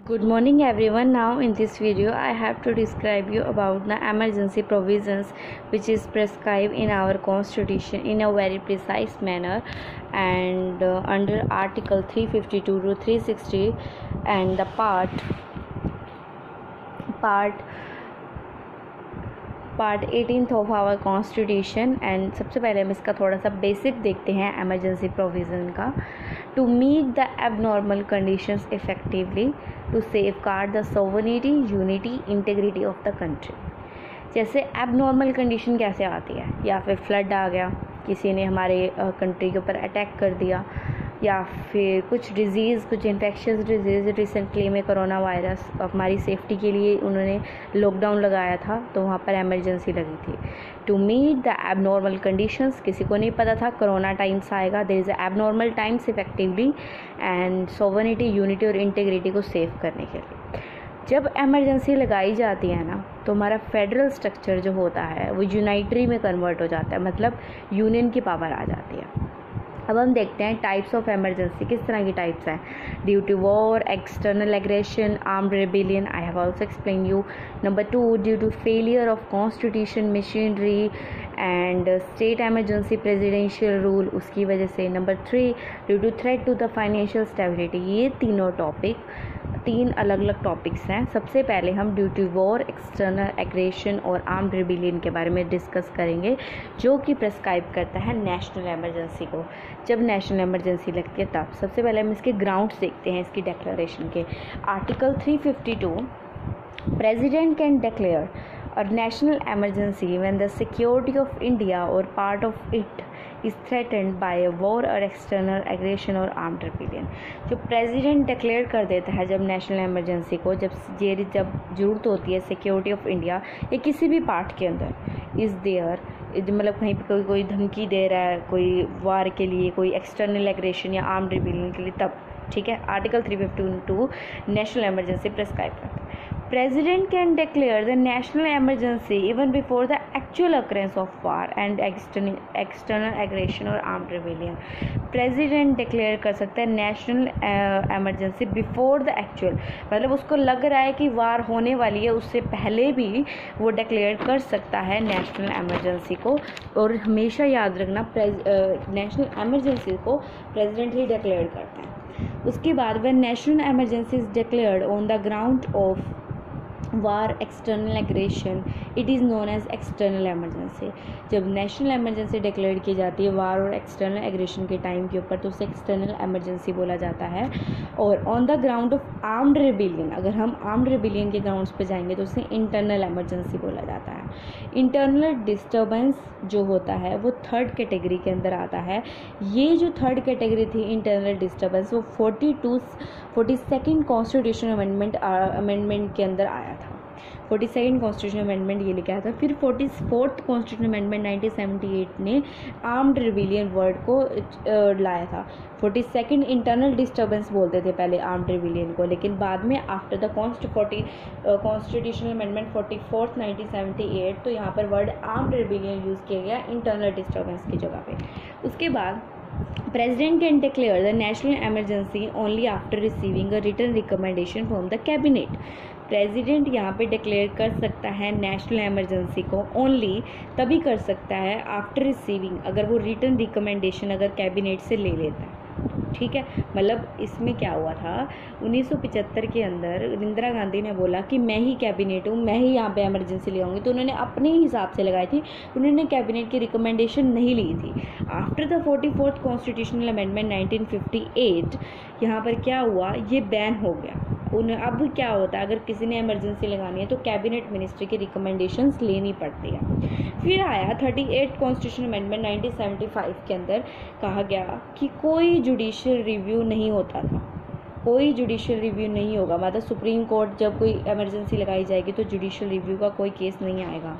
Good morning everyone. Now in this video I have to describe you about the emergency provisions which is prescribed in our constitution in a very precise manner and under article 352 to 360 and the part 18th of our constitution। And सबसे पहले हम इसका थोड़ा सा basic देखते हैं emergency provision का। To meet the abnormal conditions effectively to safeguard the sovereignty unity integrity of the country. जैसे एबनॉर्मल कंडीशन कैसे आती है, या फिर फ्लड आ गया, किसी ने हमारे कंट्री के ऊपर अटैक कर दिया, या फिर कुछ डिज़ीज़, कुछ इन्फेक्शियस डिजीज़। रिसेंटली में कोरोना वायरस, हमारी सेफ्टी के लिए उन्होंने लॉकडाउन लगाया था तो वहाँ पर एमरजेंसी लगी थी। To meet the abnormal conditions, किसी को नहीं पता था कोरोना टाइम्स आएगा, there is abnormal times effectively and sovereignty unity और इंटीग्रिटी को सेव करने के लिए जब एमरजेंसी लगाई जाती है ना, तो हमारा फेडरल स्ट्रक्चर जो होता है वो यूनाइटरी में कन्वर्ट हो जाता है, मतलब यूनियन की पावर आ जाती है। अब हम देखते हैं टाइप्स ऑफ एमरजेंसी, किस तरह की टाइप्स हैं। Due to war, external aggression, armed rebellion, I have also explain you. Number 2, due to failure of constitution machinery and state emergency presidential rule, उसकी वजह से। Number 3, due to threat to the financial stability. ये तीन अलग अलग topics हैं। सबसे पहले हम due to war, external aggression और आर्म्ड रेबेलियन के बारे में डिस्कस करेंगे, जो कि प्रेस्क्राइब करता है नेशनल एमरजेंसी को। जब नेशनल एमरजेंसी लगती है तब सबसे पहले हम इसके ग्राउंड्स देखते हैं, इसकी डिक्लेरेशन के। Article 352, president can declare a national emergency when the security of India or part of it is threatened by a war or external aggression or armed rebellion। जो प्रेसिडेंट डिक्लेयर कर देता है जब national emergency को, जब ज़रूरत होती है सिक्योरिटी ऑफ इंडिया या किसी भी पार्ट के अंदर इज़ देयर, मतलब कहीं पर कोई धमकी दे रहा है, कोई वार के लिए, कोई एक्सटर्नल एग्रेशन या आर्म्ड रिबेलियन के लिए, तब ठीक है आर्टिकल 352 नेशनल एमरजेंसी प्रेस्क्राइब करता है। President can declare the national emergency even before the actual occurrence of war and external aggression or armed rebellion। President declare कर सकता है national emergency before the actual, मतलब उसको लग रहा है कि वार होने वाली है, उससे पहले भी वो declare कर सकता है national emergency को। और हमेशा याद रखना national emergency को president ही declare करता है। उसके बाद when national emergency is declared on the ground of war, external aggression, it is known as external emergency. जब नेशनल एमरजेंसी डिक्लेयर की जाती है वार और एक्सटर्नल एग्रेशन के टाइम के ऊपर, तो उसे एक्सटर्नल एमरजेंसी बोला जाता है। और on the ground of armed rebellion, अगर हम आर्म्ड रिबेलियन के ग्राउंड्स पे जाएंगे तो उसे इंटरनल एमरजेंसी बोला जाता है। इंटरनल डिस्टर्बेंस जो होता है वो थर्ड कैटेगरी के अंदर आता है। ये जो थर्ड कैटेगरी थी इंटरनल डिस्टर्बेंस, वो 42nd कॉन्स्टिट्यूशन अमेंडमेंट के अंदर आया था। 42nd कॉन्स्टिट्यूशन अमेंडमेंट ये लिखा था। फिर 44th कॉन्स्टिट्यूशन अमेंडमेंट 1978 ने आर्म्ड रिबेलियन वर्ड को लाया था। 42nd इंटरनल डिस्टर्बेंस बोलते थे पहले आर्म्ड रिबेलियन को, लेकिन बाद में after the constitutional amendment 44th 1978 तो यहाँ पर वर्ड आर्म्ड रिबेलियन यूज़ किया गया इंटरनल डिस्टर्बेंस की जगह पे। उसके बाद President can declare the national emergency only after receiving a written recommendation from the cabinet। President यहाँ पे डिक्लेयर कर सकता है नेशनल एमरजेंसी को ओनली तभी कर सकता है आफ्टर रिसीविंग, अगर वो रिटन रिकमेंडेशन अगर कैबिनेट से ले लेता है, ठीक है। मतलब इसमें क्या हुआ था, 1975 के अंदर इंदिरा गांधी ने बोला कि मैं ही कैबिनेट हूँ, मैं ही यहाँ पे एमरजेंसी ले आऊँगी, तो उन्होंने अपने हिसाब से लगाई थी, उन्होंने कैबिनेट की रिकमेंडेशन नहीं ली थी। After the 44th constitutional amendment 1958 यहाँ पर क्या हुआ, ये बैन हो गया। अब क्या होता है, अगर किसी ने एमरजेंसी लगानी है तो कैबिनेट मिनिस्ट्री की रिकमेंडेशंस लेनी पड़ती है। फिर आया 38 कॉन्स्टिट्यूशन अमेंडमेंट 1975 के अंदर कहा गया कि कोई जुडिशियल रिव्यू नहीं होता था, कोई जुडिशियल रिव्यू नहीं होगा, मतलब सुप्रीम कोर्ट जब कोई एमरजेंसी लगाई जाएगी तो जुडिशियल रिव्यू का कोई केस नहीं आएगा।